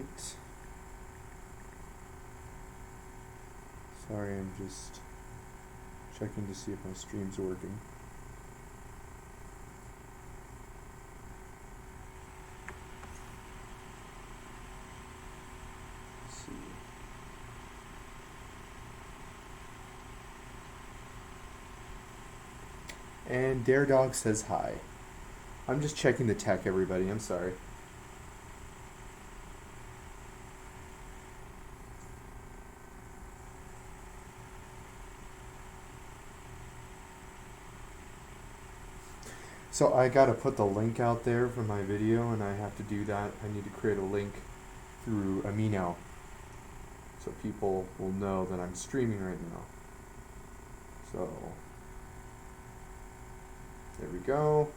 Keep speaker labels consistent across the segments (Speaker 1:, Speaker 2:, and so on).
Speaker 1: Alright. Sorry, I'm just checking to see if my stream's working. Let's see. And Dare Dog says hi. I'm just checking the tech, everybody. I'm sorry. So I gotta put the link out there for my video, and I have to do that. I need to create a link through Amino, so people will know that I'm streaming right now. So there we go.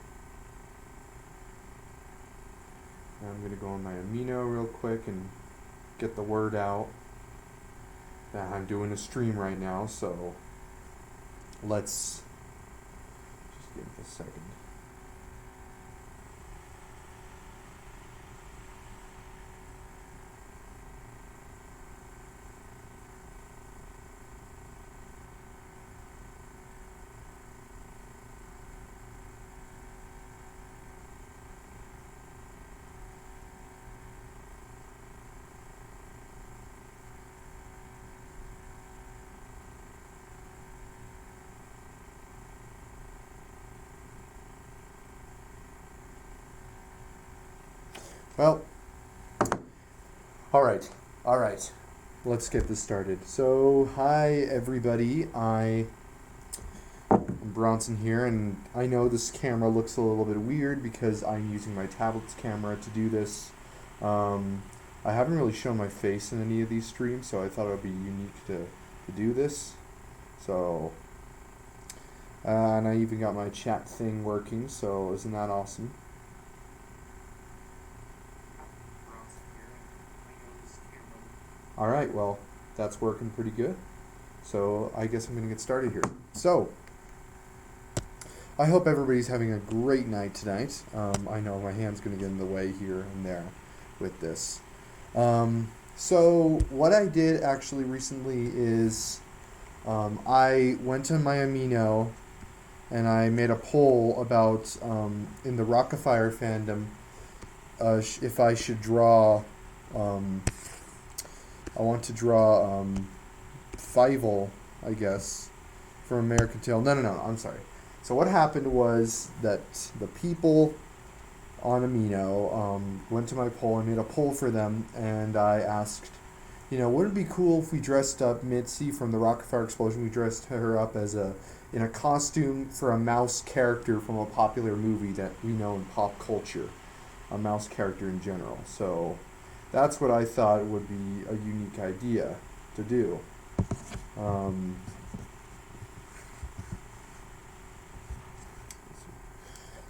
Speaker 1: Now I'm gonna go on my Amino real quick and get the word out that I'm doing a stream right now. So let's just give it a second. Well, all right. Let's get this started. So, hi everybody. I'm Bronson here, and I know this camera looks a little bit weird because I'm using my tablet's camera to do this. I haven't really shown my face in any of these streams, so I thought it would be unique to do this. So, and I even got my chat thing working, so isn't that awesome? Alright, well, that's working pretty good. So I guess I'm going to get started here. So, I hope everybody's having a great night tonight. I know my hand's going to get in the way here and there with this. So what I did actually recently is I went to my Amino and I made a poll about, in the Rockafire fandom, if I should draw... I want to draw Fievel, I guess, from American Tail. No, I'm sorry. So what happened was that the people on Amino went to my poll. I made a poll for them, and I asked, would it be cool if we dressed up Mitzi from the Rockafire Explosion? We dressed her up as in a costume for a mouse character from a popular movie that we know in pop culture, a mouse character in general. So that's what I thought would be a unique idea to do.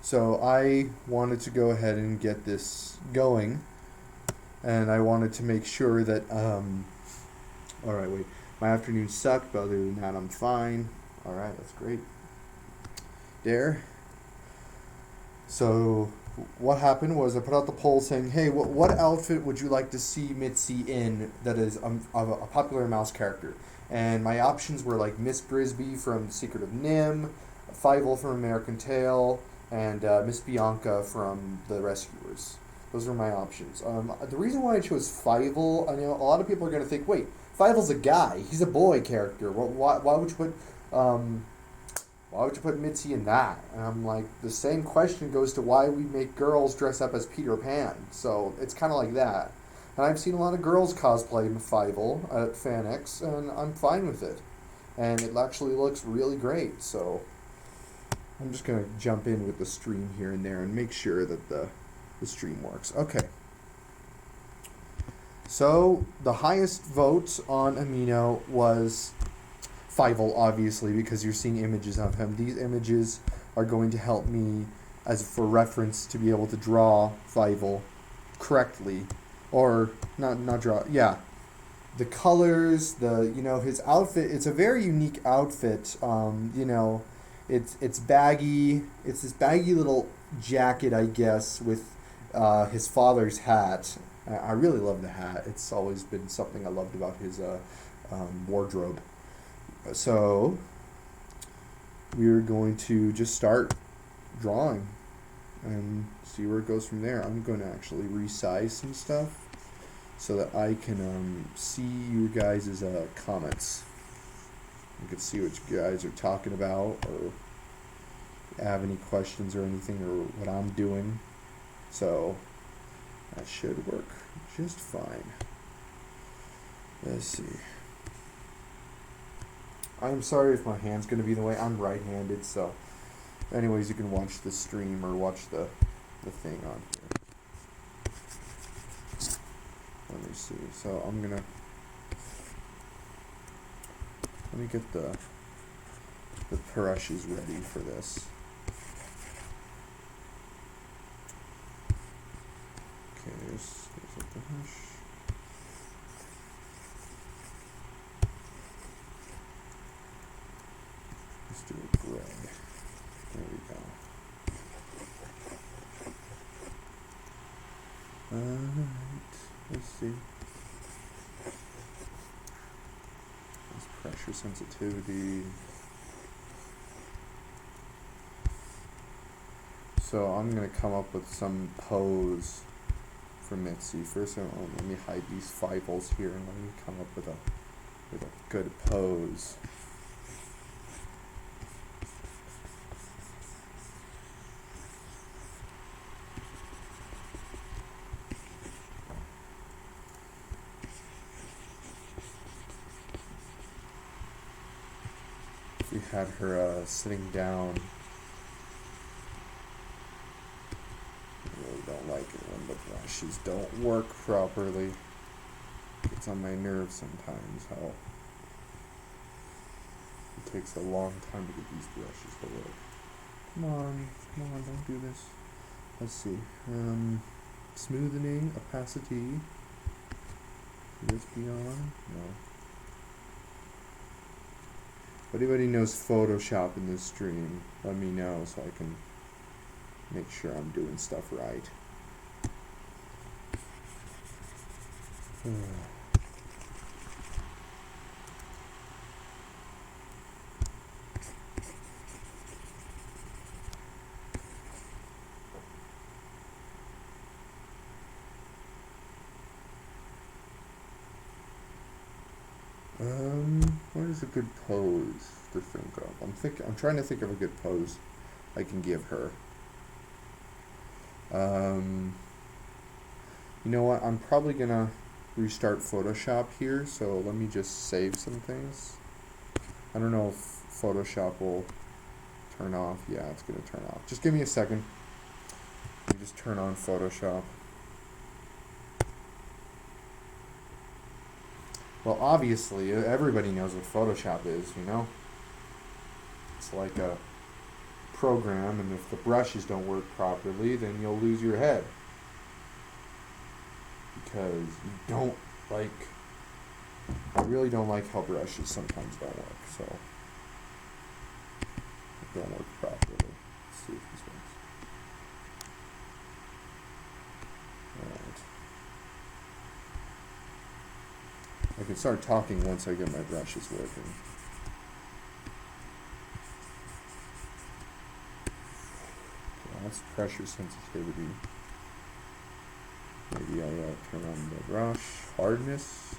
Speaker 1: So I wanted to go ahead and get this going, and I wanted to make sure that, alright, wait, my afternoon sucked, but other than that, I'm fine. Alright, that's great. There. So what happened was I put out the poll saying, hey, what outfit would you like to see Mitzi in that is a popular mouse character? And my options were like Miss Brisby from Secret of Nim, Fievel from American Tail, and Miss Bianca from The Rescuers. Those are my options. The reason why I chose Fievel, I know a lot of people are going to think, wait, Fievel's a guy. He's a boy character. Why would you put... why would you put Mitzi in that? And I'm like, the same question goes to why we make girls dress up as Peter Pan. So it's kind of like that. And I've seen a lot of girls cosplay Fievel at FanX, and I'm fine with it. And it actually looks really great. So I'm just going to jump in with the stream here and there and make sure that the stream works. Okay. So the highest vote on Amino was Fievel, obviously, because you're seeing images of him. These images are going to help me as for reference to be able to draw Fievel correctly, or not draw. Yeah, the colors, his outfit. It's a very unique outfit. It's baggy. It's this baggy little jacket, I guess, with his father's hat, I really love the hat. It's always been something I loved about his wardrobe. So we're going to just start drawing and see where it goes from there. I'm going to actually resize some stuff so that I can see you guys' comments. You can see what you guys are talking about, or have any questions or anything, or what I'm doing. So that should work just fine. Let's see. I'm sorry if my hand's going to be in the way. I'm right-handed, so anyways, you can watch the stream or watch the thing on here. Let me see. So I'm going to... Let me get the brushes ready for this. Okay, there's a brush. Let's do a gray. There we go. Alright, let's see. This pressure sensitivity. So I'm going to come up with some pose for Mitzi. First, let me hide these Fievels here and let me come up with a good pose. We had her sitting down. I really don't like it when the brushes don't work properly. It's on my nerves sometimes how it takes a long time to get these brushes to work. Come on, don't do this. Let's see. Smoothing, opacity. Should this be on? No. If anybody knows Photoshop in this stream, let me know so I can make sure I'm doing stuff right. What is a good pose to think of? I'm trying to think of a good pose I can give her. You know what? I'm probably gonna restart Photoshop here, so let me just save some things. I don't know if Photoshop will turn off. Yeah, it's gonna turn off. Just give me a second. Let me just turn on Photoshop. Well, obviously, everybody knows what Photoshop is, you know? It's like a program, and if the brushes don't work properly, then you'll lose your head. Because you don't like... I really don't like how brushes sometimes don't work, so... They don't work properly. Let's see if this works. Alright. I can start talking once I get my brushes working. Okay, that's pressure sensitivity. Maybe I'll turn on the brush hardness.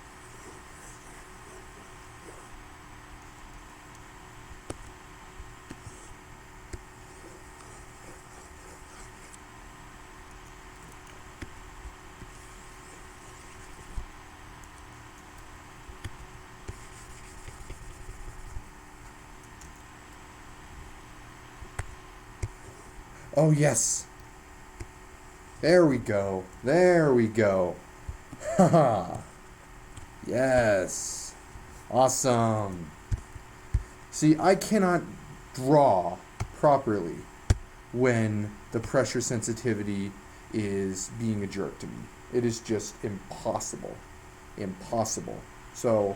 Speaker 1: Oh, yes. There we go. There we go. Haha. Yes. Awesome. See, I cannot draw properly when the pressure sensitivity is being a jerk to me. It is just impossible. Impossible. So,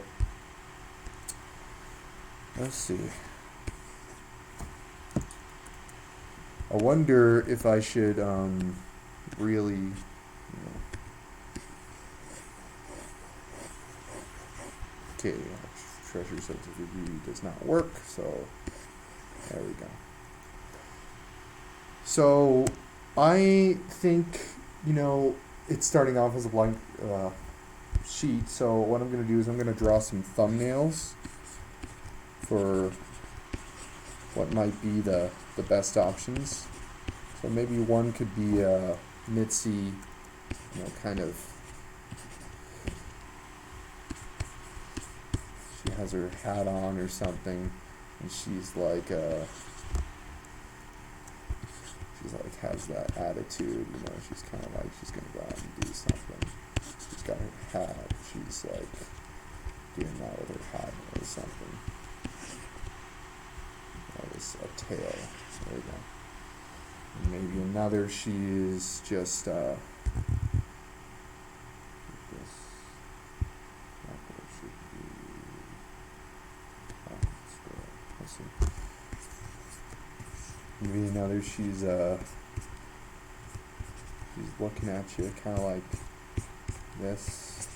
Speaker 1: let's see. I wonder if I should really, Okay, treasure sense of review does not work, so there we go. So I think, it's starting off as a blank sheet, so what I'm going to do is I'm going to draw some thumbnails for what might be the best options. So maybe one could be Mitzi, kind of, she has her hat on or something, and she's like has that attitude, she's kind of like she's gonna go out and do something. She's got her hat, she's like doing that with her hat or something. That was a tail. There we go. And maybe another, she's just maybe another, she's looking at you kind of like this.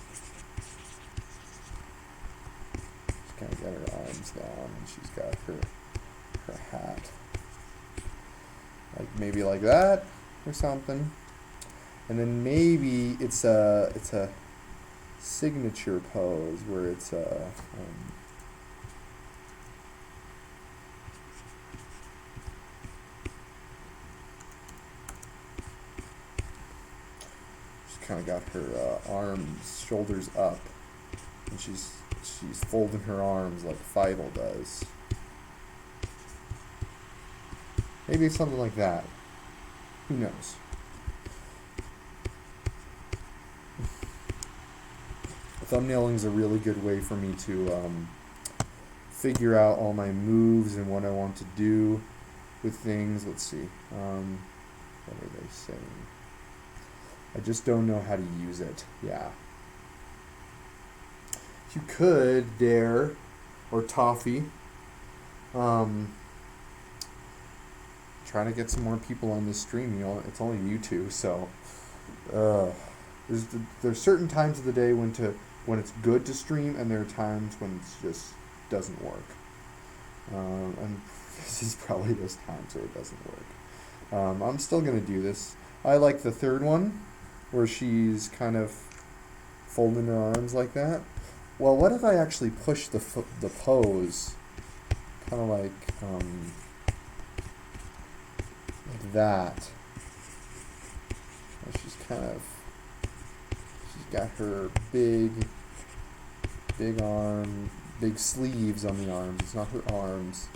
Speaker 1: She's kind of got her arms down and she's got her hat. Like maybe like that or something. And then maybe it's a signature pose where it's kind of got her arms, shoulders up, and she's folding her arms like Fievel does. Maybe it's something like that. Who knows? Thumbnailing is a really good way for me to figure out all my moves and what I want to do with things. Let's see. What are they saying? I just don't know how to use it. Yeah. You could, Dare, or Toffee, trying to get some more people on this stream. It's only you two, so there's certain times of the day when it's good to stream, and there are times when it just doesn't work. And this is probably those times where it doesn't work. I'm still gonna do this. I like the third one, where she's kind of folding her arms like that. Well, what if I actually push the pose kind of like that? And she's got her big arm, big sleeves on the arms. It's not her arms.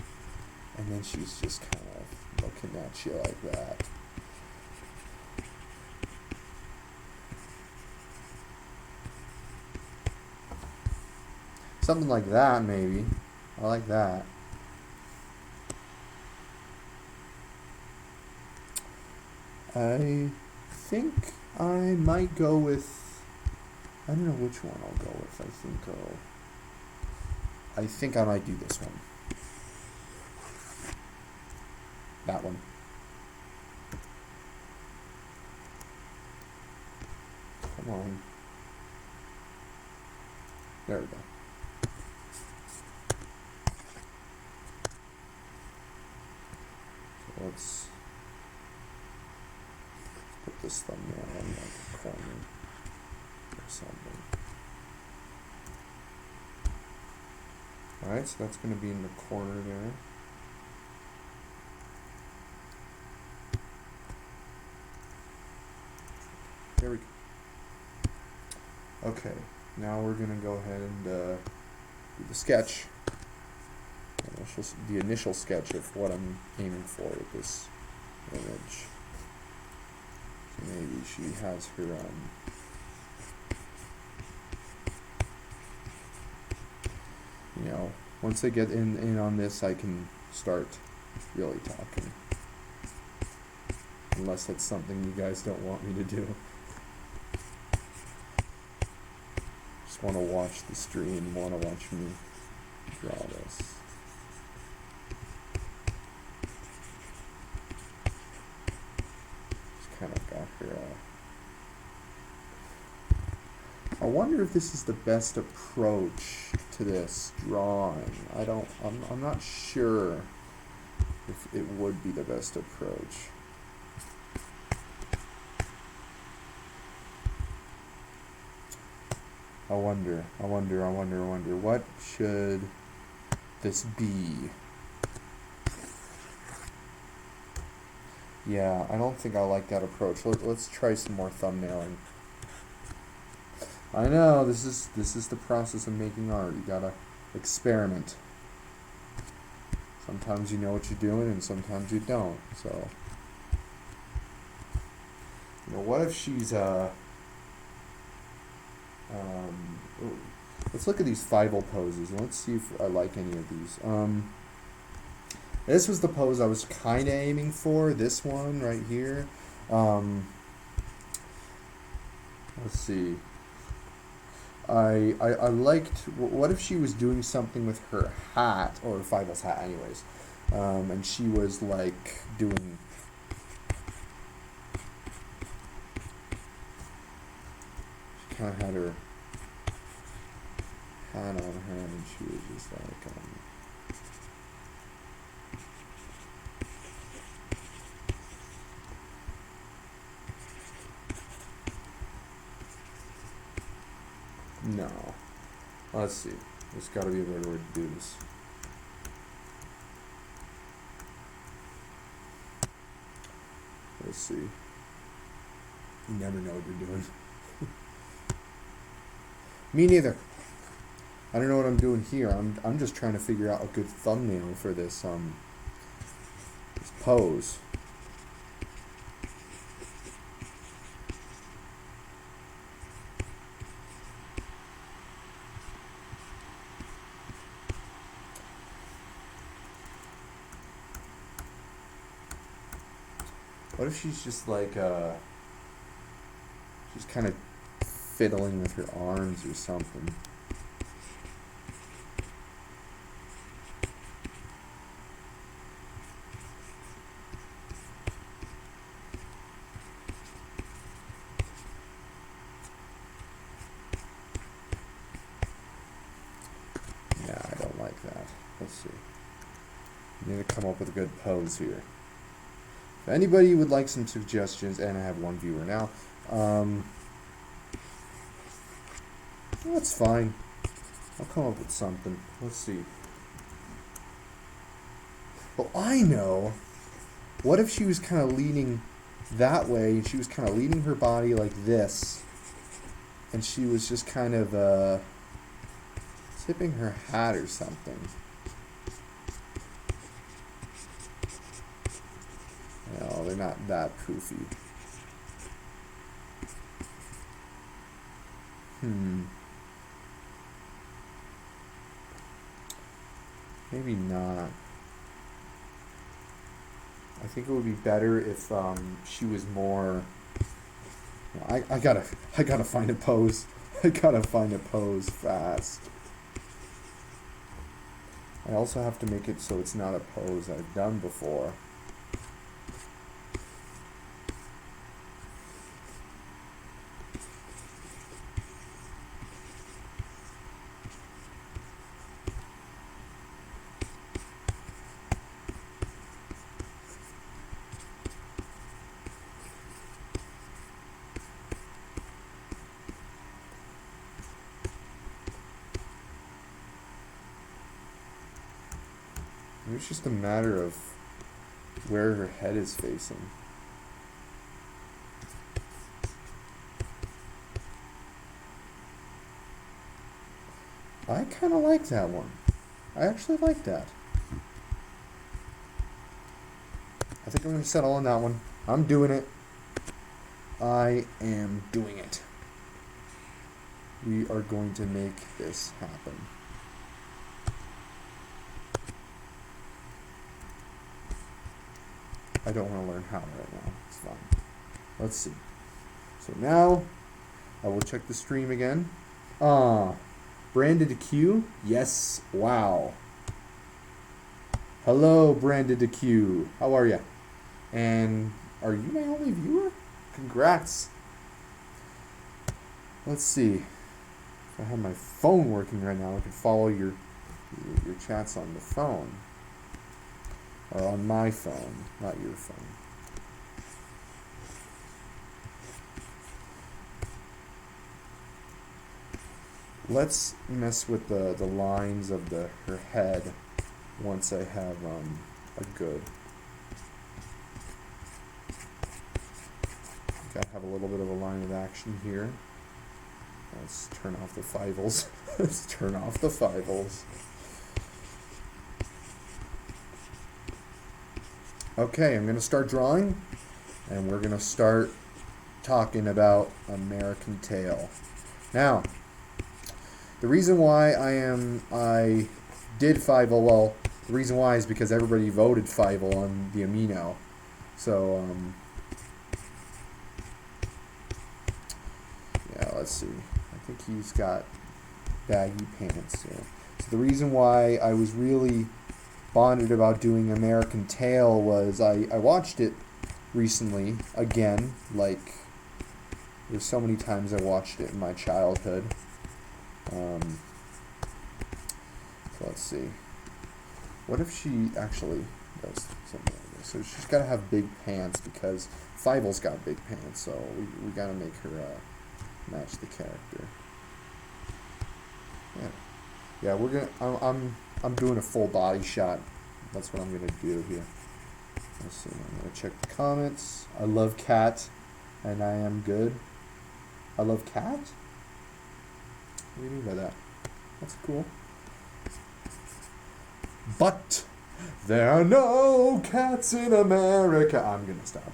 Speaker 1: And then she's just kind of looking at you like that. Something like that, maybe. I like that. I think I might go with, I don't know which one I'll go with. I think I might do this one. That one. Come on. There we go. Let's put this thumbnail in like a corner or something. Alright, so that's going to be in the corner there. There we go. Okay, now we're going to go ahead and do the sketch. The initial sketch of what I'm aiming for with this image. So maybe she has her once I get in on this, I can start really talking. Unless that's something you guys don't want me to do. Just want to watch the stream, want to watch me draw this. Kind of got her I wonder if this is the best approach to this drawing. I'm not sure if it would be the best approach. I wonder, what should this be? Yeah, I don't think I like that approach. Let's try some more thumbnailing. I know, this is the process of making art. You gotta experiment. Sometimes you know what you're doing and sometimes you don't. So, what if she's let's look at these Fievel poses and let's see if I like any of these. This was the pose I was kind of aiming for. This one right here. Let's see. I liked. What if she was doing something with her hat, or Fievel's hat, anyways, and she was like doing. She kind of had her hat on her, and she was just like. No. Let's see. There's got to be a better way to do this. Let's see. You never know what you're doing. Me neither. I don't know what I'm doing here. I'm just trying to figure out a good thumbnail for this this pose. What if she's just like, she's kind of fiddling with her arms or something? Yeah, I don't like that. Let's see. I need to come up with a good pose here. If anybody would like some suggestions, and I have one viewer now, that's fine. I'll come up with something. Let's see. Well, I know. What if she was kind of leaning that way, and she was kind of leaning her body like this, and she was just kind of tipping her hat or something. No, they're not that poofy. Maybe not. I think it would be better if she was more. I gotta find a pose. I gotta find a pose fast. I also have to make it so it's not a pose I've done before. It's just a matter of where her head is facing. I kind of like that one. I actually like that. I think I'm going to settle on that one. I'm doing it. I am doing it. We are going to make this happen. I don't want to learn how right now. It's fine. Let's see. So now, I will check the stream again. Branded Q? Yes. Wow. Hello, Branded Q. How are you? And are you my only viewer? Congrats. Let's see. If I had my phone working right now, I could follow your chats on the phone. Or on my phone, not your phone. Let's mess with the lines of her head once I have a good. Gotta have a little bit of a line of action here. Let's turn off the Fievels. Let's turn off the Fievels. Okay, I'm going to start drawing, and we're going to start talking about American Tail. Now, the reason why I did Fievel, well, the reason why is because everybody voted Fievel on the amino. So, yeah, let's see. I think he's got baggy pants. Yeah. So the reason why I was really bonded about doing American Tail was I watched it recently again. Like, there's so many times I watched it in my childhood. So let's see. What if she actually does something like this? So she's got to have big pants because Fievel's got big pants. So we got to make her match the character. Yeah, we're gonna. I'm doing a full body shot. That's what I'm gonna do here. Let's see. I'm gonna check the comments. I love cat, and I am good. I love cat. What do you mean by that? That's cool. But there are no cats in America. I'm gonna stop.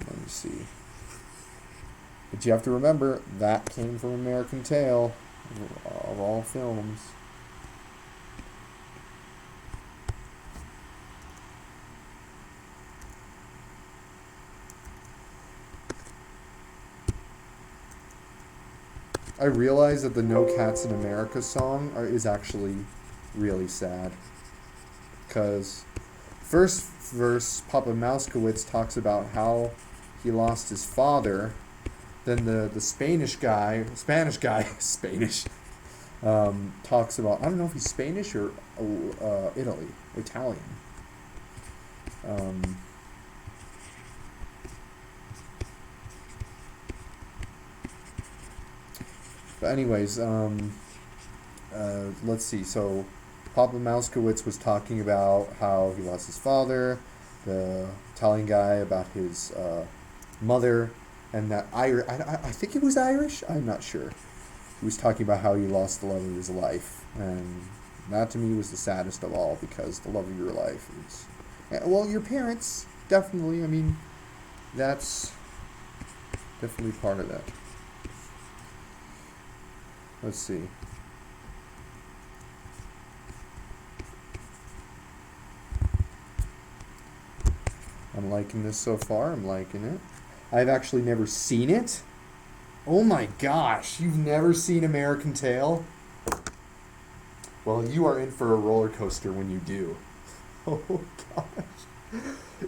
Speaker 1: Let me see. But you have to remember, that came from American Tail, of all films. I realize that the No Cats in America song is actually really sad. Because first verse, Papa Mouskewitz talks about how he lost his father. Then the Spanish guy, Spanish, talks about, I don't know if he's Spanish or Italian. But anyways, let's see. So Papa Mouskewitz was talking about how he lost his father, the Italian guy about his mother, and that I think it was Irish. I'm not sure. He was talking about how he lost the love of his life, and that to me was the saddest of all, because the love of your life is, well, your parents, definitely. I mean, that's definitely part of that. Let's see. I'm liking this so far. I'm liking it. I've actually never seen it. Oh my gosh, you've never seen American Tail? Well, you are in for a roller coaster when you do. Oh gosh.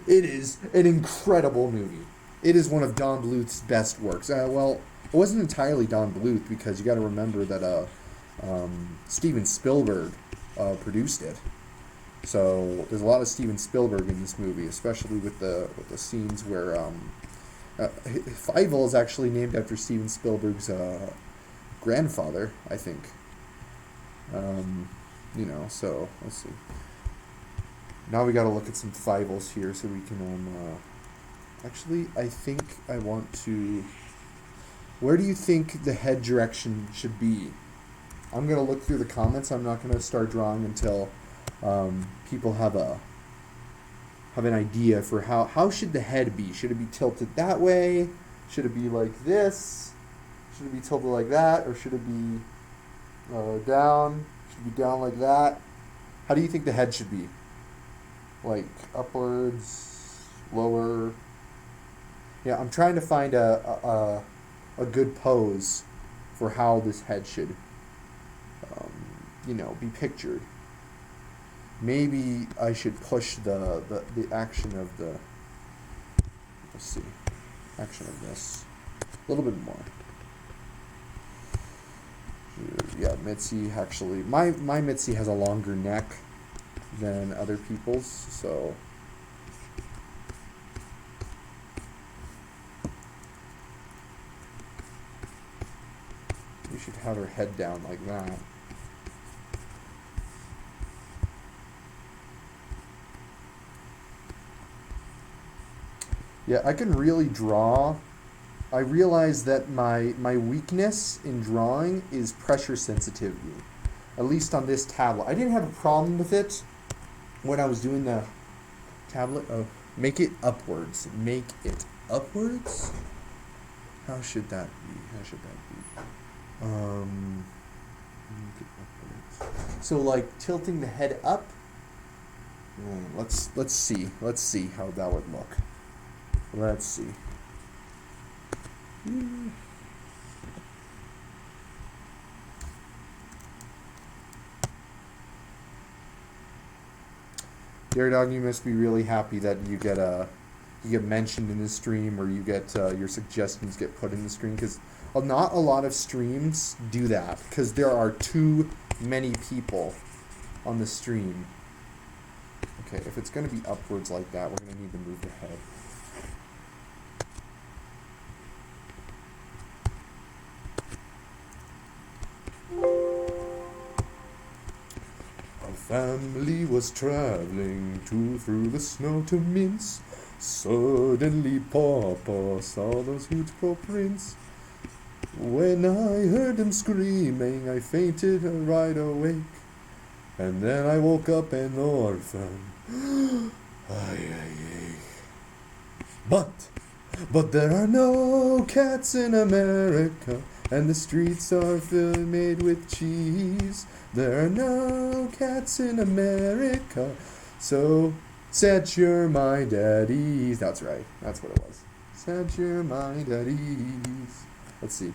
Speaker 1: It is an incredible movie. It is one of Don Bluth's best works. Well, it wasn't entirely Don Bluth, because you got to remember that Steven Spielberg produced it. So there's a lot of Steven Spielberg in this movie, especially with the scenes where Fievel is actually named after Steven Spielberg's grandfather, I think. So let's see. Now we got to look at some Fievels here so we can. Actually, I think I want to. Where do you think the head direction should be? I'm gonna look through the comments. I'm not gonna start drawing until people have an idea for how should the head be. Should it be tilted that way? Should it be like this? Should it be tilted like that? Or should it be down? Should it be down like that? How do you think the head should be? Like upwards, lower? Yeah, I'm trying to find a good pose for how this head should, be pictured. Maybe I should push the action of action of this a little bit more. yeah, Mitzi actually, my Mitzi has a longer neck than other people's, so we should have her head down like that. Yeah, I can really draw. I realize that my weakness in drawing is pressure sensitivity, at least on this tablet. I didn't have a problem with it when I was doing the tablet. Oh, make it upwards. Make it upwards? How should that be? Make it upwards. So like tilting the head up. Let's see. Let's see how that would look. Let's see. Dare Dog, you must be really happy that you get mentioned in the stream, or you get your suggestions get put in the stream, because not a lot of streams do that, because there are too many people on the stream. Okay, if it's going to be upwards like that, we're going to need to move the head. Family was traveling through the snow to Mince. Suddenly Papa saw those huge paw prints. When I heard them screaming, I fainted right awake. And then I woke up an orphan. But there are no cats in America, and the streets are made with cheese. There are no cats in America, so set your mind at ease. That's right. That's what it was. Set your mind at ease. Let's see.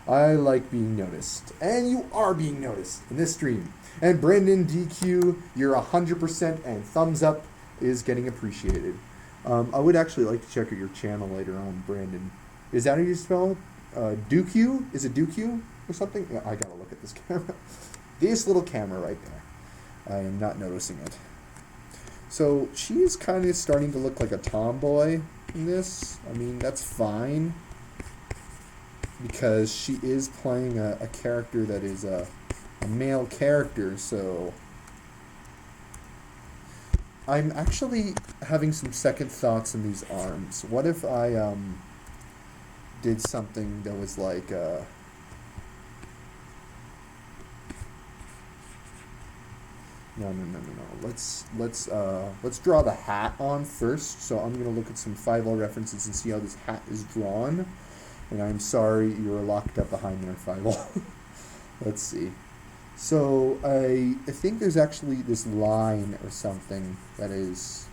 Speaker 1: I like being noticed. And you are being noticed in this stream. And Brandon DQ, you're 100%, and thumbs up is getting appreciated. I would actually like to check out your channel later on, Brandon. Is that how you spell it? DQ? Is it DQ or something? Yeah, I gotta look at this camera. This little camera right there. I am not noticing it. So she's kind of starting to look like a tomboy in this. I mean, that's fine, because she is playing a character that is a male character, so I'm actually having some second thoughts in these arms. What if I did something that was like No. Let's draw the hat on first. So I'm gonna look at some Fievel references and see how this hat is drawn. And I'm sorry you were locked up behind there, Fievel. Let's see. So I think there's actually this line or something that is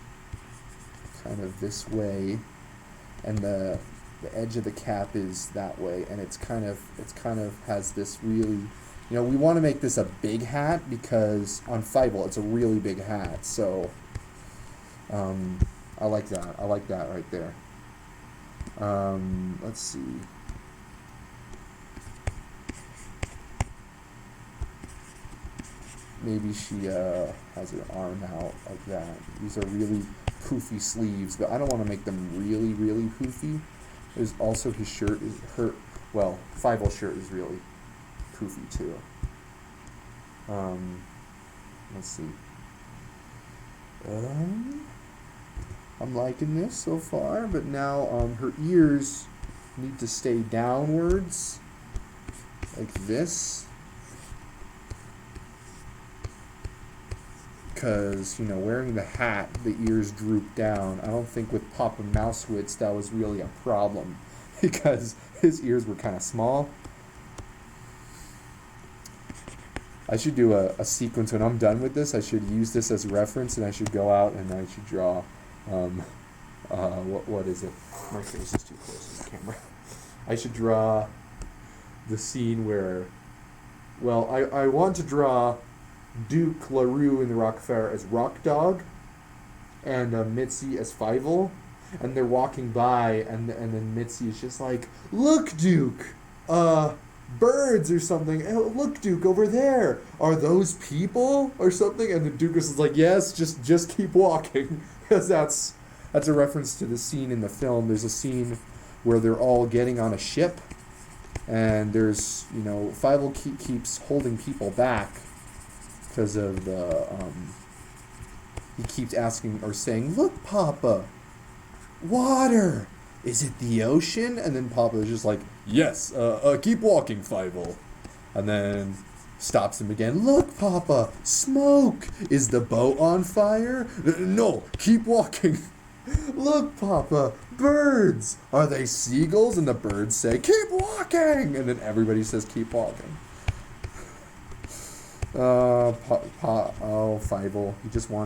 Speaker 1: kind of this way, and the edge of the cap is that way, and it's kind of has this really, we want to make this a big hat, because on Fievel it's a really big hat. So I like that. I like that right there. Let's see. Maybe she has her arm out like that. These are really poofy sleeves, but I don't want to make them really, really poofy. There's also his shirt is Fievel's shirt is really poofy too. Let's see. I'm liking this so far, but now her ears need to stay downwards like this, because wearing the hat, the ears droop down. I don't think with Papa Mouskewitz that was really a problem, because his ears were kind of small. I should do a sequence when I'm done with this. I should use this as reference, and I should go out and I should draw what is it? My face is too close to the camera. I should draw the scene where, I want to draw Duke LaRue in the Rockefeller as Rock Dog, and Mitzi as Fievel, and they're walking by, and then Mitzi is just like, "Look, Duke, birds or something. Oh, look, Duke, over there. Are those people or something? And the Duke is like, yes, just keep walking, because that's a reference to the scene in the film. There's a scene where they're all getting on a ship, and there's, Fievel keeps holding people back because of the he keeps asking or saying, "Look, Papa, water. Is it the ocean?" And then Papa is just like, "Yes, keep walking, Fievel." And then stops him again. "Look, Papa, smoke. Is the boat on fire?" "No, keep walking." "Look, Papa, birds. Are they seagulls?" And the birds say, "Keep walking." And then everybody says, "Keep walking." Fievel.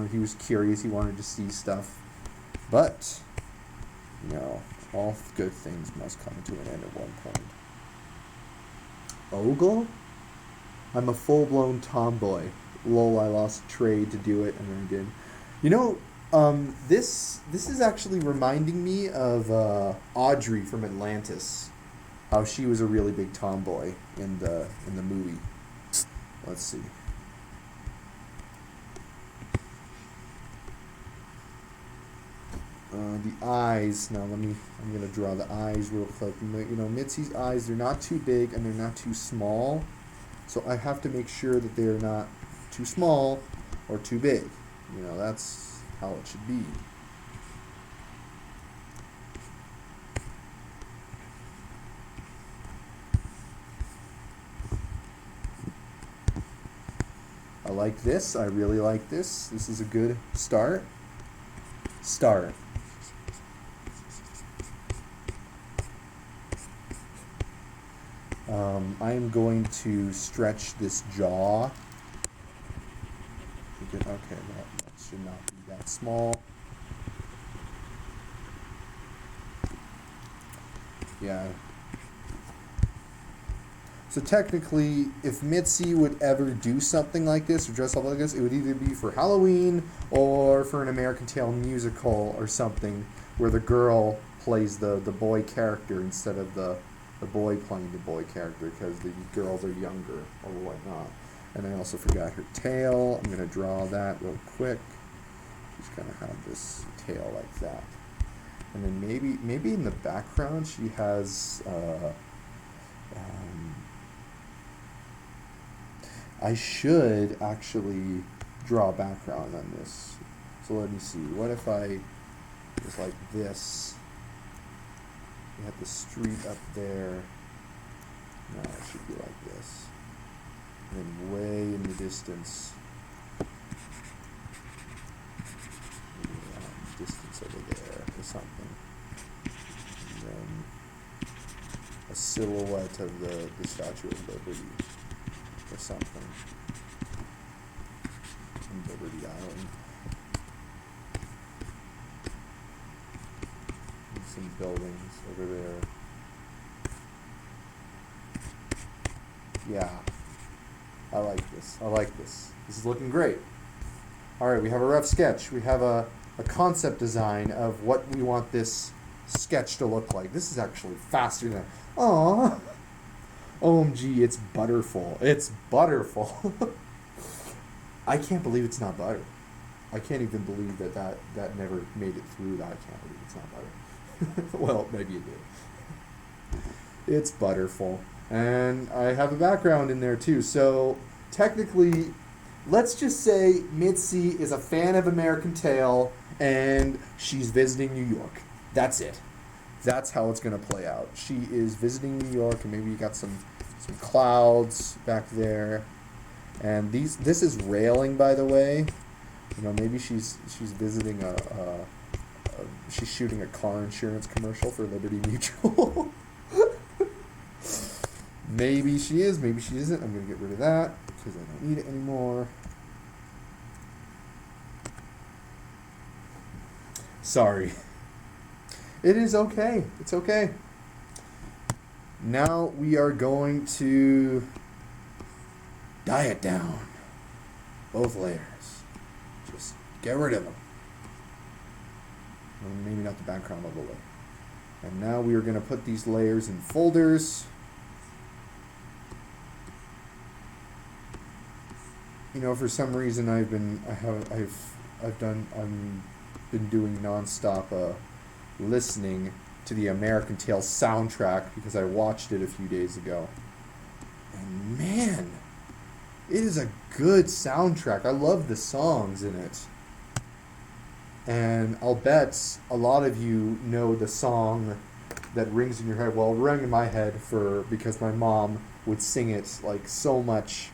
Speaker 1: He was curious. He wanted to see stuff. But, all good things must come to an end at one point. Ogle? I'm a full-blown tomboy. Lol, I lost trade to do it, and then I did. This is actually reminding me of Audrey from Atlantis. How she was a really big tomboy in the movie. Let's see. The eyes. Now I'm gonna draw the eyes real quick. Mitzi's eyes, they're not too big and they're not too small. So I have to make sure that they're not too small or too big. That's how it should be. I like this. I really like this. This is a good start. I'm going to stretch this jaw. Okay, that should not be that small. Yeah. So technically, if Mitzi would ever do something like this or dress up like this, it would either be for Halloween or for an American Tail musical or something where the girl plays the boy character instead of the boy playing the boy character, because the girls are younger or whatnot. And I also forgot her tail. I'm going to draw that real quick. She's going to have this tail like that. And then maybe in the background she has... I should actually draw a background on this. So let me see. What if I was like this? You have the street up there. No, it should be like this. And then way in the distance. Distance over there or something. And then a silhouette of the Statue of Liberty or something. On Liberty Island. And some buildings over there. Yeah. I like this. This is looking great. Alright, we have a rough sketch. We have a concept design of what we want this sketch to look like. This is actually faster than... Aww. OMG, it's butterful. It's butterful. I can't believe it's not butter. I can't even believe that never made it through. I can't believe it's not butter. Well, maybe it did. It's butterful. And I have a background in there too. So technically, let's just say Mitzi is a fan of American Tail and she's visiting New York. That's it. That's how it's going to play out. She is visiting New York, and maybe you got some clouds back there. And this is railing, by the way. Maybe she's visiting she's shooting a car insurance commercial for Liberty Mutual. Maybe she is, maybe she isn't. I'm going to get rid of that because I don't need it anymore. Sorry. It is okay. It's okay. Now we are going to dye it down. Both layers. Just get rid of them. Well, maybe not the background overlay. And now we are going to put these layers in folders. You know, for some reason I've been doing nonstop listening to the American Tail soundtrack because I watched it a few days ago. And man, it is a good soundtrack. I love the songs in it. And I'll bet a lot of you know the song that rings in your head. Well, it rang in my head because my mom would sing it like so much.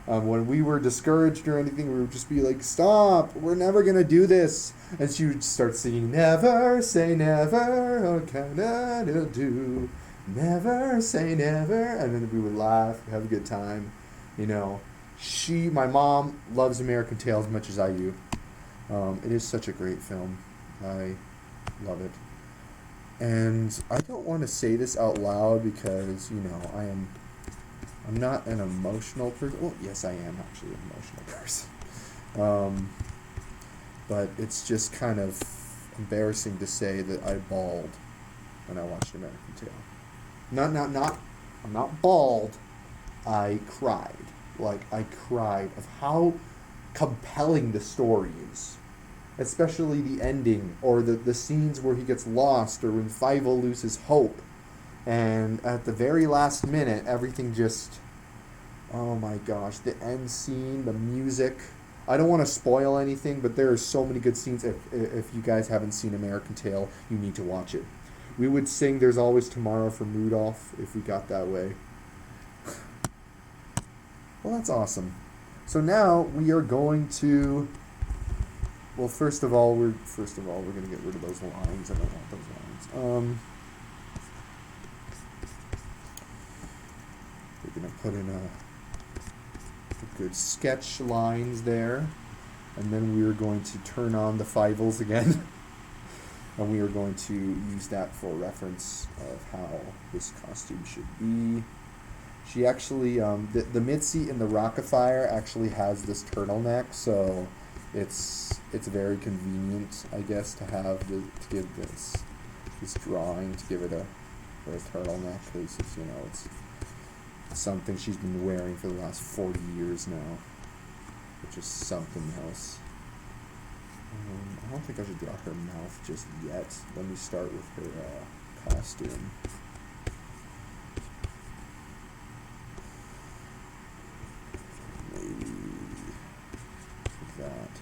Speaker 1: When we were discouraged or anything, we would just be like, "Stop! We're never gonna do this." And she would start singing, "Never say never, oh Canada do, never say never," and then we would laugh, have a good time. You know, my mom loves American Tail as much as I do. It is such a great film. I love it. And I don't want to say this out loud because, I'm not an emotional person. Well, yes, I am actually an emotional person. But it's just kind of embarrassing to say that I bawled when I watched American Tail. I'm not bawled. I cried. Like, I cried of how compelling the story is. Especially the ending, or the scenes where he gets lost, or when Fievel loses hope. And at the very last minute, everything just... Oh my gosh, the end scene, the music. I don't want to spoil anything, but there are so many good scenes. If you guys haven't seen American Tail, you need to watch it. We would sing There's Always Tomorrow from Rudolph if we got that way. Well, that's awesome. So now we are going to... Well, first of all, we're going to get rid of those lines. I don't want those lines. We're going to put in a good sketch lines there. And then we are going to turn on the Fievels again. And we are going to use that for reference of how this costume should be. She actually, the Mitzi in the Rockafire actually has this turtleneck, so it's very convenient, I guess, to give this drawing, to give it a turtleneck, because it's something she's been wearing for the last 40 years now, which is something else. I don't think I should draw her mouth just yet. Let me start with her costume. Maybe that.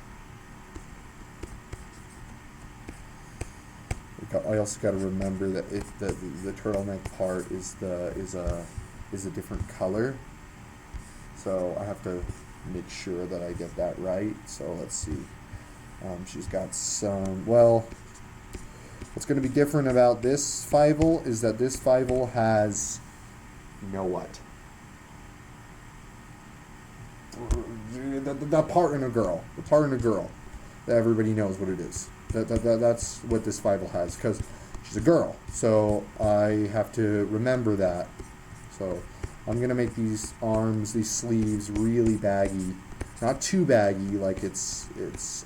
Speaker 1: I also got to remember that if the turtleneck part is a different color, so I have to make sure that I get that right. So let's see. She's got some... Well, what's going to be different about this Fievel is that this Fievel has... You know what? The part in a girl. The part in a girl. That everybody knows what it is. That's what this Fievel has, because she's a girl. So I have to remember that. So I'm going to make these arms, these sleeves, really baggy. Not too baggy, like it's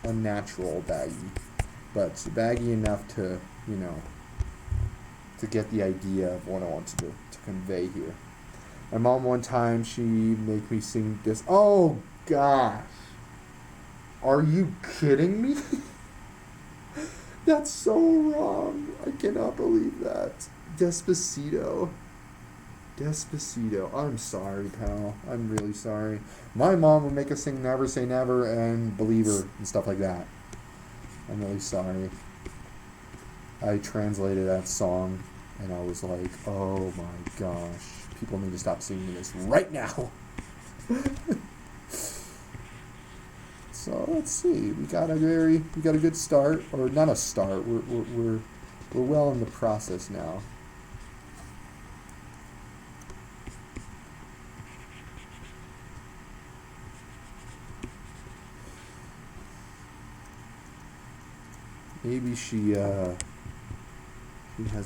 Speaker 1: unnatural baggy, but baggy enough to, to get the idea of what I want to convey here. My mom one time, she made me sing this. Oh, gosh. Are you kidding me? That's so wrong. I cannot believe that. Despacito. I'm sorry, pal. I'm really sorry. My mom would make us sing Never Say Never and Believer and stuff like that. I'm really sorry. I translated that song and I was like, oh my gosh. People need to stop singing this right now. So let's see. We got a good start, or not a start. We're well in the process now. Maybe she has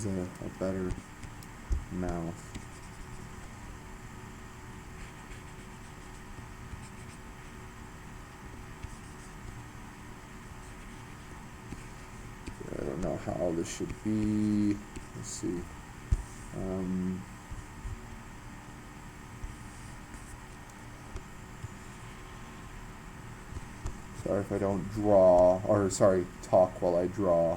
Speaker 1: a better mouth. I don't know how this should be. Let's see. Sorry if I don't draw, or sorry, talk while I draw.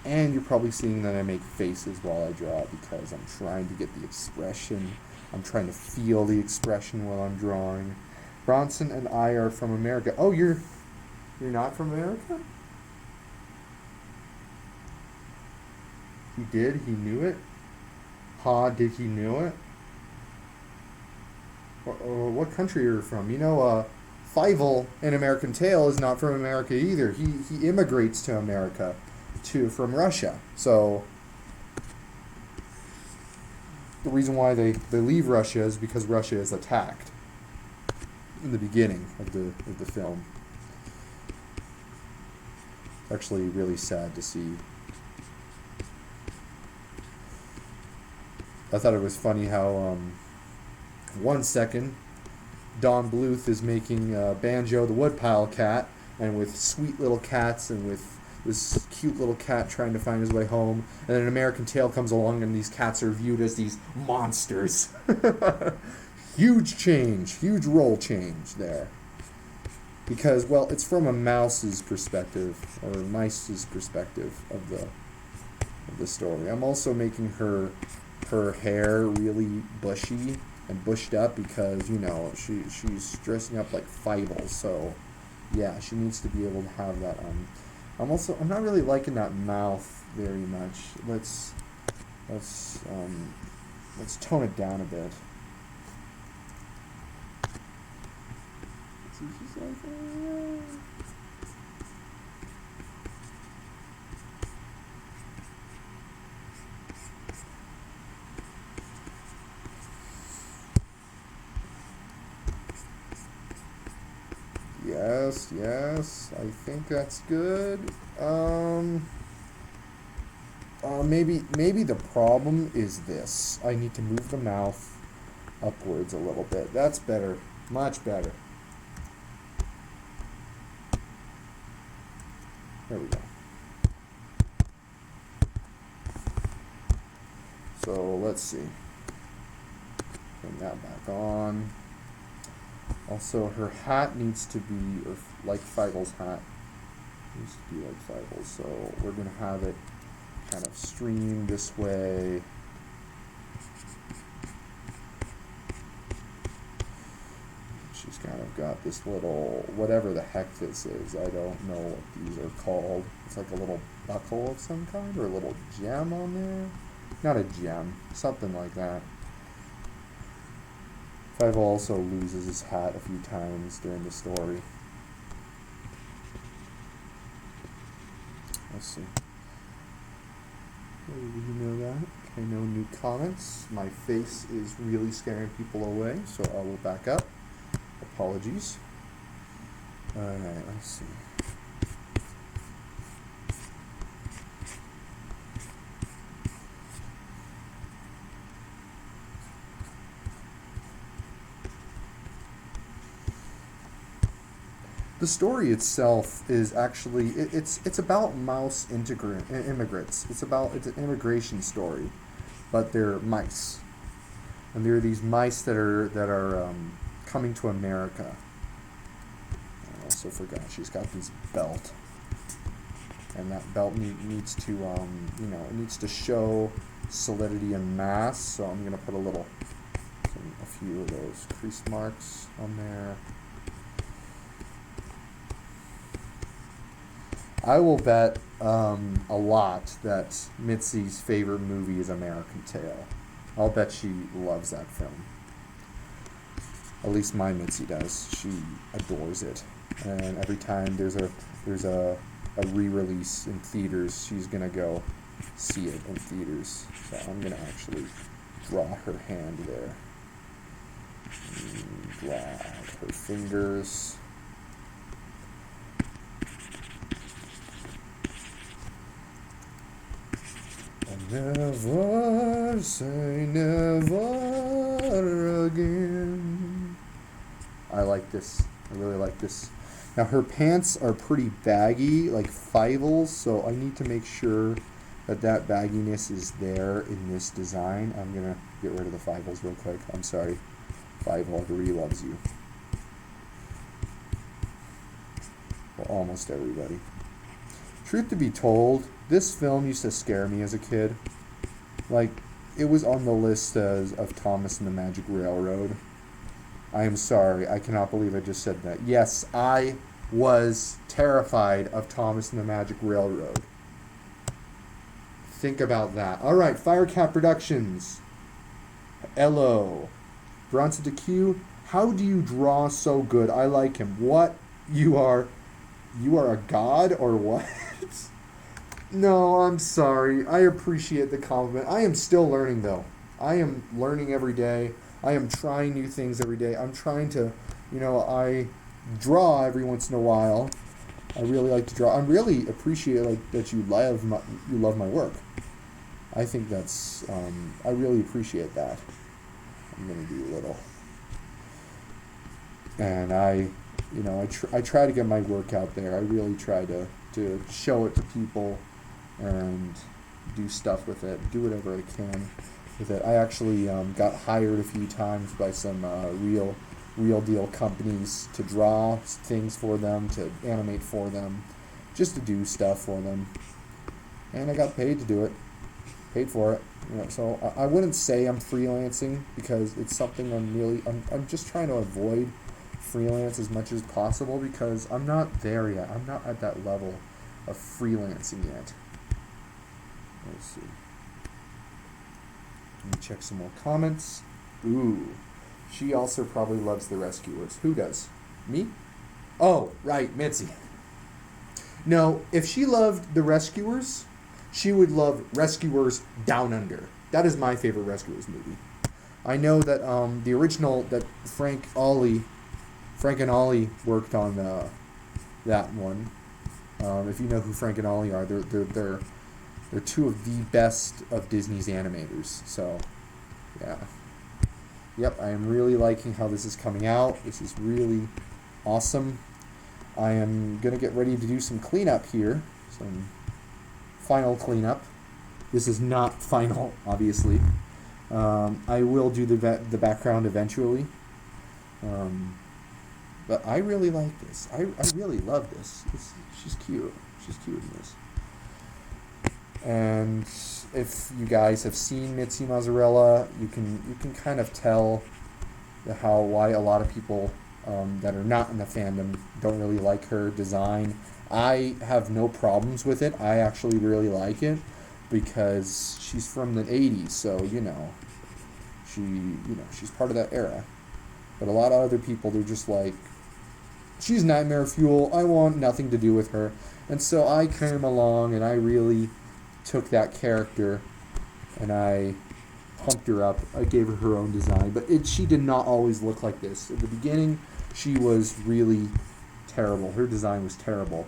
Speaker 1: And you're probably seeing that I make faces while I draw because I'm trying to get the expression. I'm trying to feel the expression while I'm drawing. Bronson and I are from America. Oh, you're not from America? He did? He knew it? Did he know it? What country are you from? You know, Fievel in American Tale is not from America either. He immigrates to America from Russia. So the reason why they leave Russia is because Russia is attacked in the beginning of the film. It's actually really sad to see. I thought it was funny how 1 second Don Bluth is making Banjo the Woodpile cat, and with sweet little cats and with this cute little cat trying to find his way home, and then an American Tale comes along and these cats are viewed as these monsters. Huge change, huge role change there. Because, well, it's from a mouse's perspective, or mice's perspective of the story. I'm also making her hair really bushy and bushed up because, you know, she's dressing up like Fievel, so yeah, she needs to be able to have that. I'm not really liking that mouth very much. Let's tone it down a bit. So she's like, Yes, I think that's good. Maybe the problem is this. I need to move the mouth upwards a little bit. That's better, much better. There we go. So let's see. Bring that back on. Also, her hat needs to be like Fievel's hat. Needs to be like Fievel's, so we're going to have it kind of stream this way. She's kind of got this little, whatever the heck this is, I don't know what these are called. It's like a little buckle of some kind, or a little gem on there. Not a gem, something like that. Fievel also loses his hat a few times during the story. Let's see. Oh, you know that? Okay, no new comments. My face is really scaring people away, so I will back up. Apologies. Alright, let's see. The story itself is actually, it's about mouse immigrants. It's an immigration story, but they're mice, and there are these mice that are coming to America. I also forgot she's got this belt, and that belt needs to it needs to show solidity and mass. So I'm gonna put a few of those crease marks on there. I will bet a lot that Mitzi's favorite movie is American Tail. I'll bet she loves that film. At least my Mitzi does. She adores it. And every time there's a re-release in theaters, she's gonna go see it in theaters. So I'm gonna actually draw her hand there. And draw her fingers. Never say never again. I like this. I really like this. Now her pants are pretty baggy, like Fievel's, so I need to make sure But that bagginess is there in this design. I'm going to get rid of the Fievels real quick. I'm sorry. Fievel really loves you. Well, almost everybody. Truth to be told, this film used to scare me as a kid. Like, it was on the list of Thomas and the Magic Railroad. I am sorry. I cannot believe I just said that. Yes, I was terrified of Thomas and the Magic Railroad. Think about that. All right, Firecat Productions. Hello. Bronson DeQ, how do you draw so good? I like him. What? You are a god or what? No, I'm sorry. I appreciate the compliment. I am still learning, though. I am learning every day. I am trying new things every day. I'm trying to, I draw every once in a while. I really like to draw. I really appreciate that you love my work. I think that's, I really appreciate that. I'm going to do a little. And I try to get my work out there. I really try to show it to people and do stuff with it, do whatever I can with it. I actually got hired a few times by some real deal companies to draw things for them, to animate for them, just to do stuff for them. And I got paid to do it, paid for it. So I wouldn't say I'm freelancing because it's something I'm just trying to avoid freelance as much as possible because I'm not there yet. I'm not at that level of freelancing yet. Let's see. Let me check some more comments. Ooh. She also probably loves The Rescuers. Who does? Me? Oh, right, Mitzi. No, if she loved The Rescuers, she would love Rescuers Down Under. That is my favorite Rescuers movie. I know that the original that Frank and Ollie worked on that one. If you know who Frank and Ollie are, they're two of the best of Disney's animators. So, yeah. Yep, I am really liking how this is coming out. This is really awesome. I am going to get ready to do some cleanup here. Some final cleanup. This is not final, obviously. I will do the background eventually. But I really like this. I really love this. She's cute. She's cute in this. And if you guys have seen Mitzi Mozzarella, you can kind of tell why a lot of people that are not in the fandom don't really like her design. I have no problems with it. I actually really like it because she's from the 80s, so she's part of that era. But a lot of other people, they're just like, she's nightmare fuel. I want nothing to do with her. And so I came along and I really took that character and I pumped her up. I gave her her own design. But she did not always look like this. At the beginning, she was really terrible. Her design was terrible.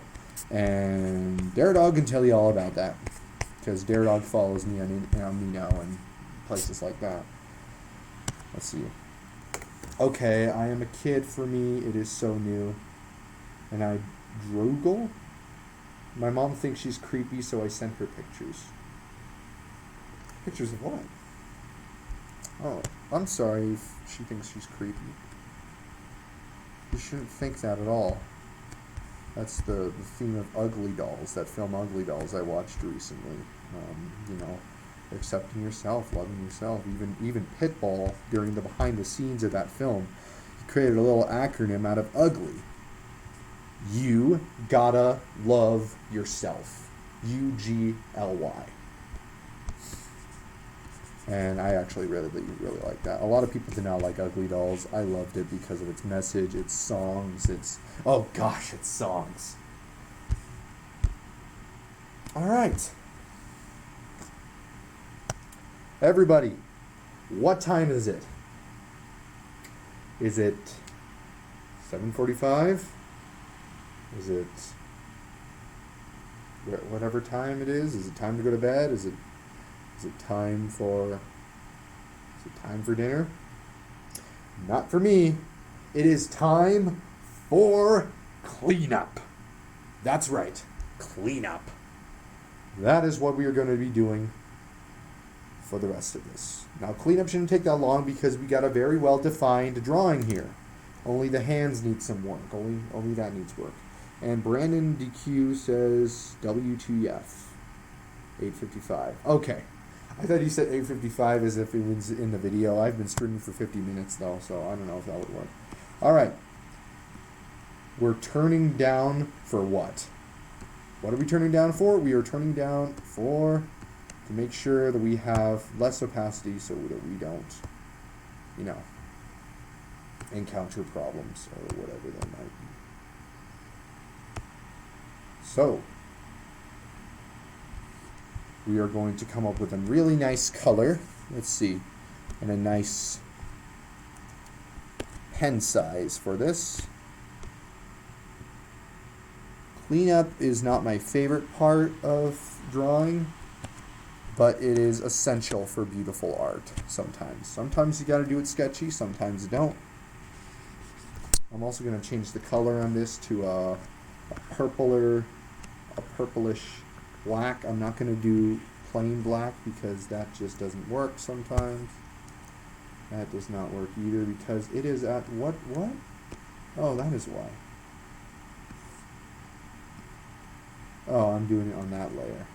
Speaker 1: And Daredog can tell you all about that. Because Daredog follows me on Nino and places like that. Let's see. Okay, I am a kid for me. It is so new. And I Drogle? My mom thinks she's creepy, so I sent her pictures. Pictures of what? Oh, I'm sorry if she thinks she's creepy. You shouldn't think that at all. That's the theme of Ugly Dolls, that film Ugly Dolls I watched recently. Accepting yourself, loving yourself. Even Pitbull, during the behind the scenes of that film, he created a little acronym out of ugly. You gotta love yourself. UGLY. And I actually really like that. A lot of people do not like Ugly Dolls. I loved it because of its message, its songs, its songs. All right. Everybody, what time is it? Is it 7:45? Is it whatever time it is? Is it time to go to bed? Is it time for dinner? Not for me. It is time for cleanup. That's right, cleanup. that is what we are going to be doing for the rest of this. Now, cleanup shouldn't take that long because we got a very well-defined drawing here. Only the hands need some work. Only that needs work. And Brandon DQ says WTF. 8:55. Okay. I thought he said 8:55 as if it was in the video. I've been streaming for 50 minutes though, so I don't know if that would work. Alright. We're turning down for what? What are we turning down for? We are turning down for to make sure that we have less opacity so that we don't, encounter problems or whatever they might be. So, we are going to come up with a really nice color. Let's see. And a nice pen size for this. Cleanup is not my favorite part of drawing, but it is essential for beautiful art sometimes. Sometimes you gotta do it sketchy, sometimes you don't. I'm also gonna change the color on this to a purplish black. I'm not going to do plain black because that just doesn't work sometimes. That does not work either because it is at what? Oh, that is why. Oh, I'm doing it on that layer.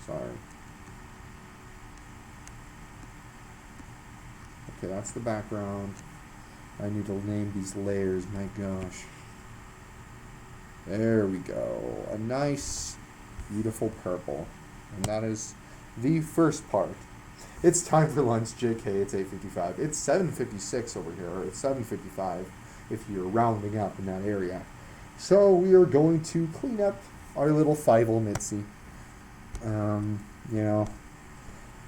Speaker 1: Sorry. Okay, that's the background. I need to name these layers. My gosh. There we go. A nice, beautiful purple. And that is the first part. It's time for lunch, JK. It's 8:55. It's 7:56 over here. Or it's 7:55 if you're rounding up in that area. So we are going to clean up our little Fievel Mitzi.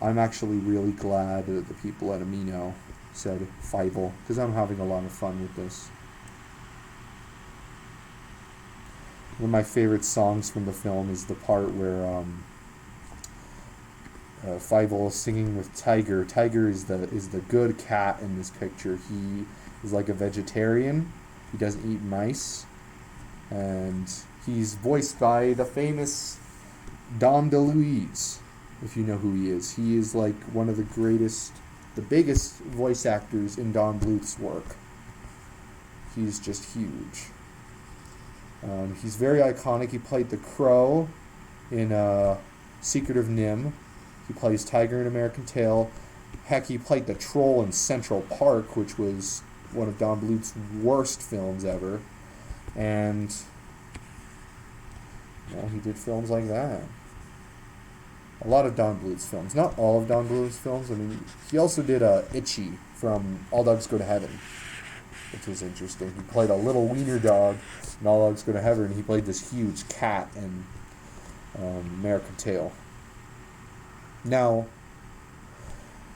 Speaker 1: I'm actually really glad that the people at Amino said Fievel because I'm having a lot of fun with this. One of my favorite songs from the film is the part where Fievel is singing with Tiger. Tiger is the good cat in this picture. He is like a vegetarian. He doesn't eat mice. And he's voiced by the famous Dom DeLuise, if you know who he is. He is like one of the biggest voice actors in Don Bluth's work. He's just huge. He's very iconic. He played the Crow in Secret of Nim. He plays Tiger in American Tail. Heck, he played the Troll in Central Park, which was one of Don Bluth's worst films ever. And he did films like that. A lot of Don Bluth's films. Not all of Don Bluth's films. I mean, he also did Itchy from All Dogs Go to Heaven, which was interesting. He played a little wiener dog in All Dogs Go to Heaven, and he played this huge cat in American Tail. Now,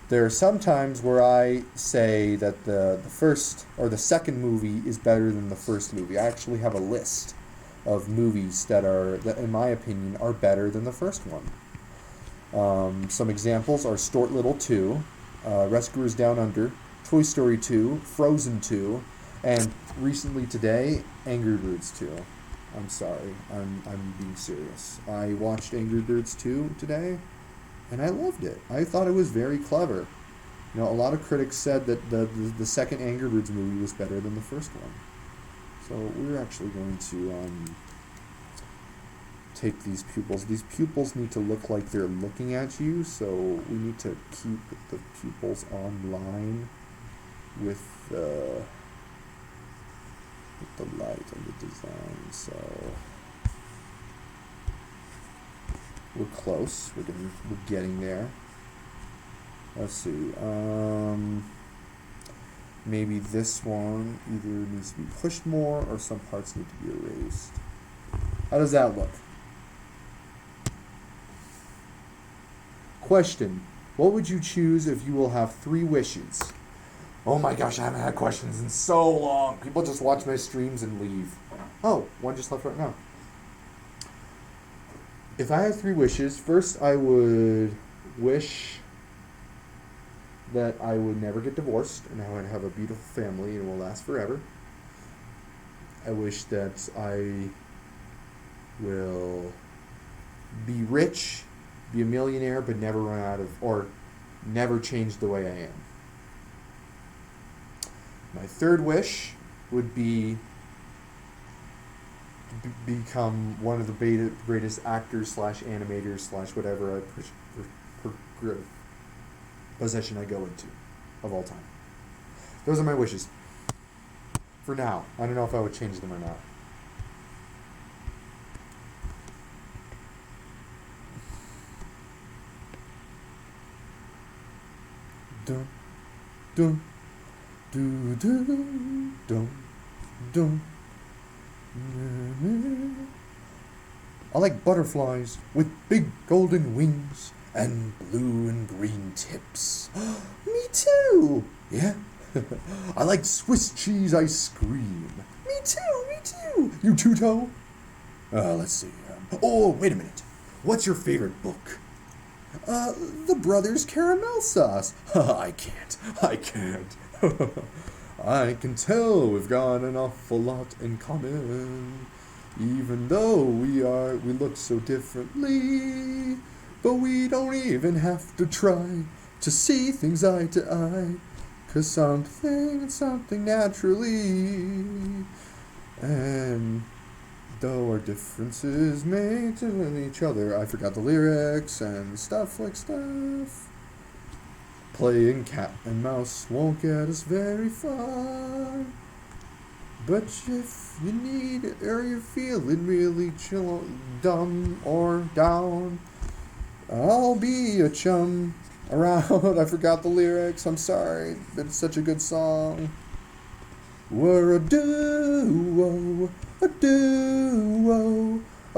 Speaker 1: there are some times where I say that the first or the second movie is better than the first movie. I actually have a list of movies that in my opinion, are better than the first one. Some examples are Stuart Little 2, Rescuers Down Under, Toy Story 2, Frozen 2, and recently today, Angry Birds 2. I'm sorry, I'm being serious. I watched Angry Birds 2 today, and I loved it. I thought it was very clever. A lot of critics said that the second Angry Birds movie was better than the first one. So we're actually going to take these pupils. These pupils need to look like they're looking at you, so we need to keep the pupils on line with the light and the design. So we're close. We're getting there. Let's see. Maybe this one either needs to be pushed more or some parts need to be erased. How does that look? Question. What would you choose if you will have 3 wishes? Oh my gosh, I haven't had questions in so long. People just watch my streams and leave. Oh, one just left right now. If I had 3 wishes, first I would wish that I would never get divorced and I would have a beautiful family and will last forever. I wish that I will be rich Be a millionaire, but never run out of, or never change the way I am. My third wish would be become one of the greatest actors slash animators slash whatever possession I go into of all time. Those are my wishes. For now. I don't know if I would change them or not. Dun, dun, do, do, dun, dun. I like butterflies with big golden wings and blue and green tips. Me too! Yeah. I like Swiss cheese ice cream. Me too, me too. You too, Toe? Let's see. Oh, wait a minute. What's your favorite book? The Brothers Caramel Sauce. I can't. I can tell we've got an awful lot in common. Even though we look so differently. But we don't even have to try to see things eye to eye. 'Cause something naturally. And though our differences may to each other, I forgot the lyrics and stuff. Playing cat and mouse won't get us very far. But if you need it or you're feeling really dumb or down, I'll be a chum around. I forgot the lyrics, I'm sorry. It's such a good song. We're a duo, a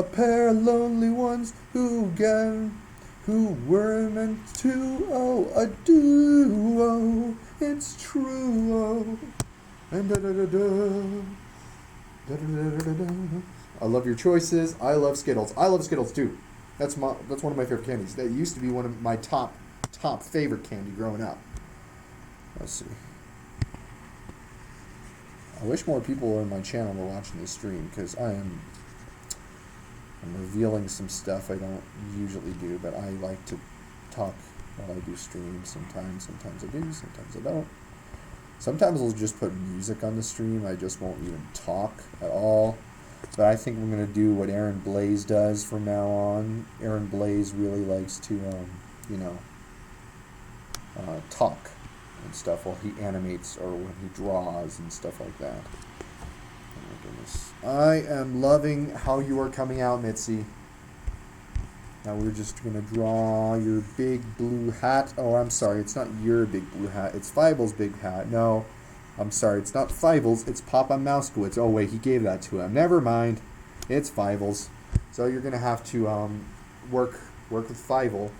Speaker 1: pair of lonely ones who were meant to, a duo, it's true, and I love your choices. I love Skittles. I love Skittles too. That's one of my favorite candies. That used to be one of my top favorite candy growing up. Let's see. I wish more people on my channel were watching this stream, because I'm revealing some stuff I don't usually do, but I like to talk while I do streams. Sometimes I do, sometimes I don't. Sometimes I'll just put music on the stream. I just won't even talk at all. But I think I'm going to do what Aaron Blaze does from now on. Aaron Blaze really likes to, talk and stuff while he animates or when he draws and stuff like that. Oh my goodness. I am loving how you are coming out, Mitzi. Now we're just going to draw your big blue hat. Oh, I'm sorry. It's not your big blue hat. It's Fievel's big hat. No, I'm sorry. It's not Fievel's. It's Papa Mouskewitz. Oh, wait. He gave that to him. Never mind. It's Fievel's. So you're going to have to work with Fievel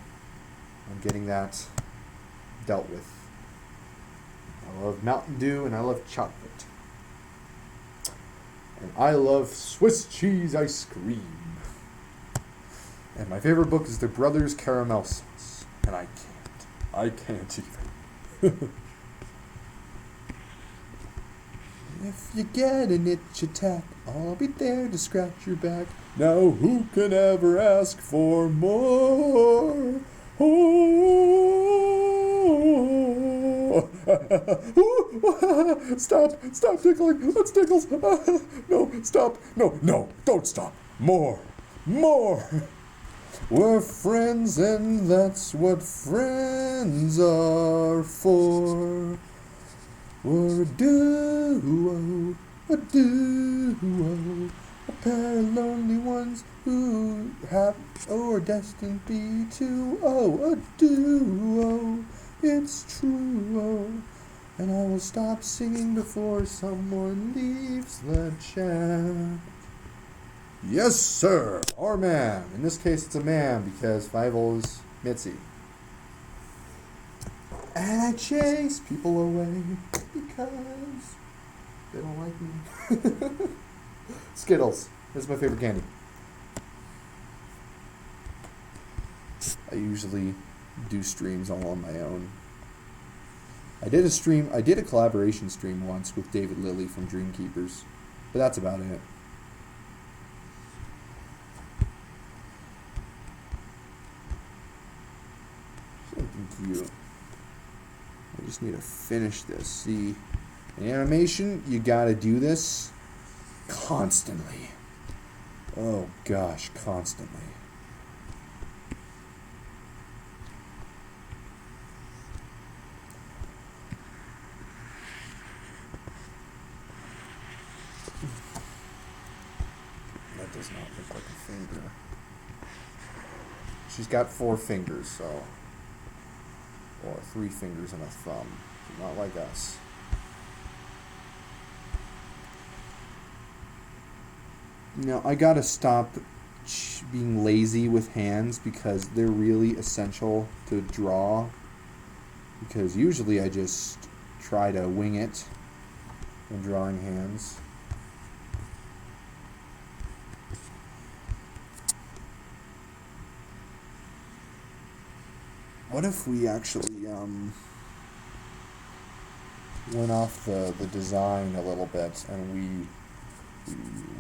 Speaker 1: on getting that dealt with. I love Mountain Dew and I love chocolate. And I love Swiss cheese ice cream. And my favorite book is The Brothers Caramel Sauce. And I can't even. If you get an itch attack, I'll be there to scratch your back. Now who can ever ask for more? Oh. Stop tickling. That's tickles. No, stop. No, don't stop. More. We're friends and that's what friends are for. We're a duo, a pair of lonely ones who are destined to be two. Oh, a duo, it's true. And I will stop singing before someone leaves the chat. Yes, sir, or ma'am. In this case, it's a ma'am because Fievel's Mitzi. And I chase people away because they don't like me. Skittles. This is my favorite candy. I usually do streams all on my own. I did a collaboration stream once with David Lilly from Dreamkeepers, but that's about it. you. I just need to finish this. See, in animation, you gotta do this constantly. Oh gosh, constantly. That does not look like a finger. She's got 4 fingers, so... or 3 fingers and a thumb. Not like us. Now, I gotta stop being lazy with hands because they're really essential to draw. Because usually I just try to wing it when drawing hands. What if we actually went off the design a little bit and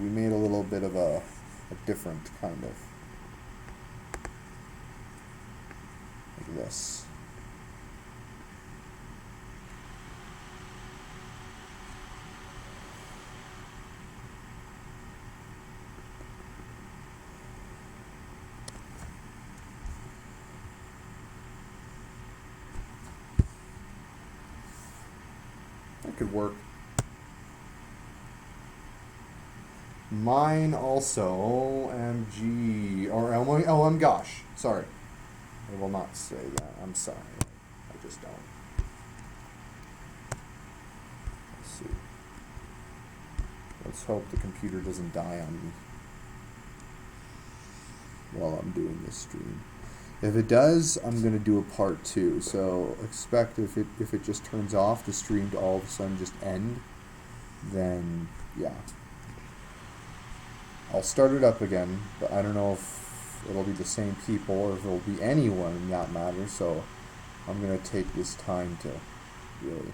Speaker 1: we made a little bit of a different kind of, like this. That could work. Mine also, OMG, or OM gosh, sorry. I will not say that, I'm sorry. I just don't. Let's see. Let's hope the computer doesn't die on me while I'm doing this stream. If it does, I'm going to do a part 2, so expect if it just turns off, the stream to all of a sudden just end, then, yeah. I'll start it up again, but I don't know if it'll be the same people or if it'll be anyone in that matter, so I'm going to take this time to really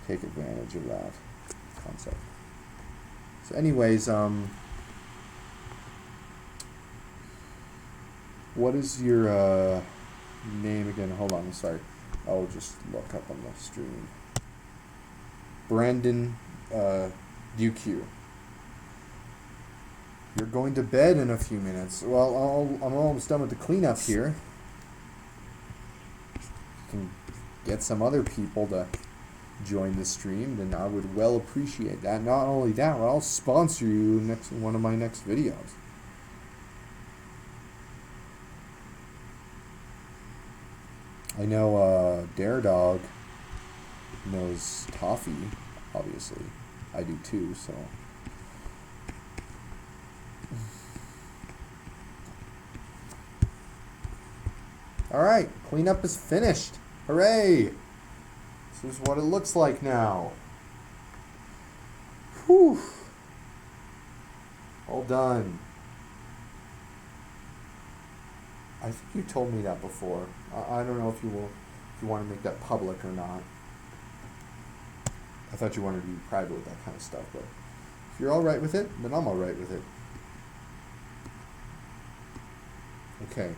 Speaker 1: take advantage of that concept. So anyways, what is your name again? Hold on, I'm sorry. I'll just look up on the stream. Brandon UQ. You're going to bed in a few minutes. Well, I'm almost done with the cleanup here. You can get some other people to join the stream, then I would well appreciate that. Not only that, but I'll sponsor you in one of my next videos. I know Dare Dog knows Toffee, obviously. I do too, so. Alright, cleanup is finished. Hooray! This is what it looks like now. Whew. All done. I think you told me that before. I don't know if you want to make that public or not. I thought you wanted to be private with that kind of stuff, but if you're all right with it, then I'm all right with it. Okay,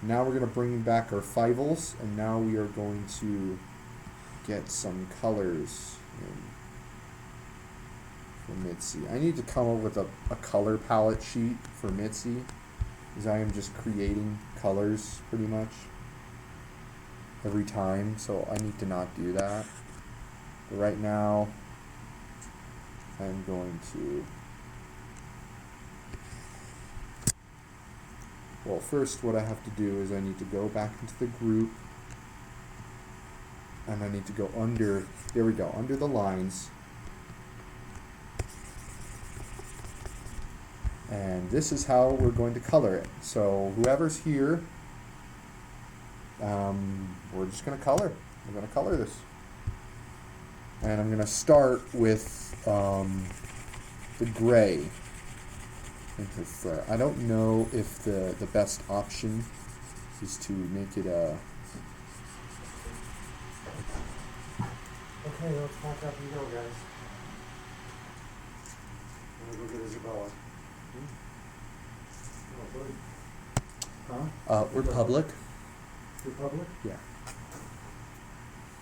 Speaker 1: now we're going to bring back our Fievels, and now we are going to get some colors in for Mitzi. I need to come up with a color palette sheet for Mitzi, because I am just creating colors pretty much every time, so I need to not do that. But right now, I'm going to, well, first what I have to do is I need to go back into the group, and I need to go under, there we go, under the lines. And this is how we're going to color it. So whoever's here, we're just going to color. We're going to color this. And I'm going to start with the gray. I don't know if the best option is to make it a... Okay, let's pack up and go, guys. I'm going to go get Isabella.
Speaker 2: Huh?
Speaker 1: We're public.
Speaker 2: You're public?
Speaker 1: Yeah.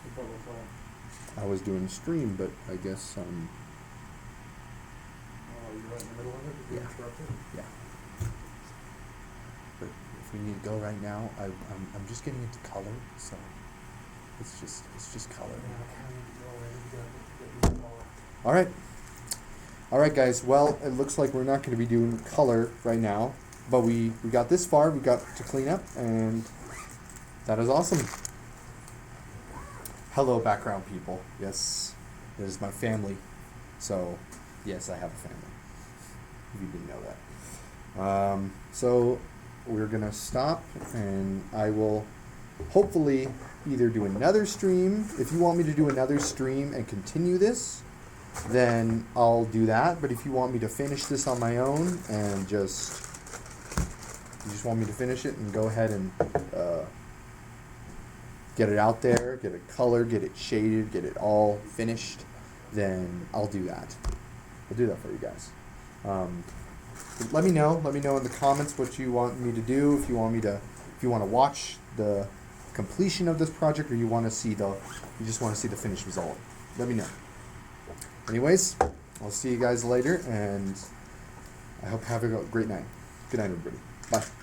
Speaker 2: You're public what?
Speaker 1: I was doing a stream, but I guess
Speaker 2: Oh, you're right in the middle of it? Did you
Speaker 1: Yeah.
Speaker 2: interrupt it?
Speaker 1: yeah. But if we need to go right now, I'm just getting into color, so it's just color.
Speaker 2: Yeah, I kinda need to go away. We gotta get rid of all.
Speaker 1: All right, guys. Well, it looks like we're not going to be doing color right now, but we got this far. We got to clean up, and that is awesome. Hello, background people. Yes, it is my family. So, yes, I have a family. If you didn't know that. So we're gonna stop, and I will hopefully either do another stream. If you want me to do another stream and continue this, then I'll do that. But if you want me to finish this on my own and you just want me to finish it and go ahead and get it out there, get it colored, get it shaded, get it all finished, then I'll do that. I'll do that for you guys. Let me know in the comments what you want me to do. If you want to watch the completion of this project, or you just want to see the finished result. Let me know. Anyways, I'll see you guys later, and I hope you have a great night. Good night, everybody. Bye.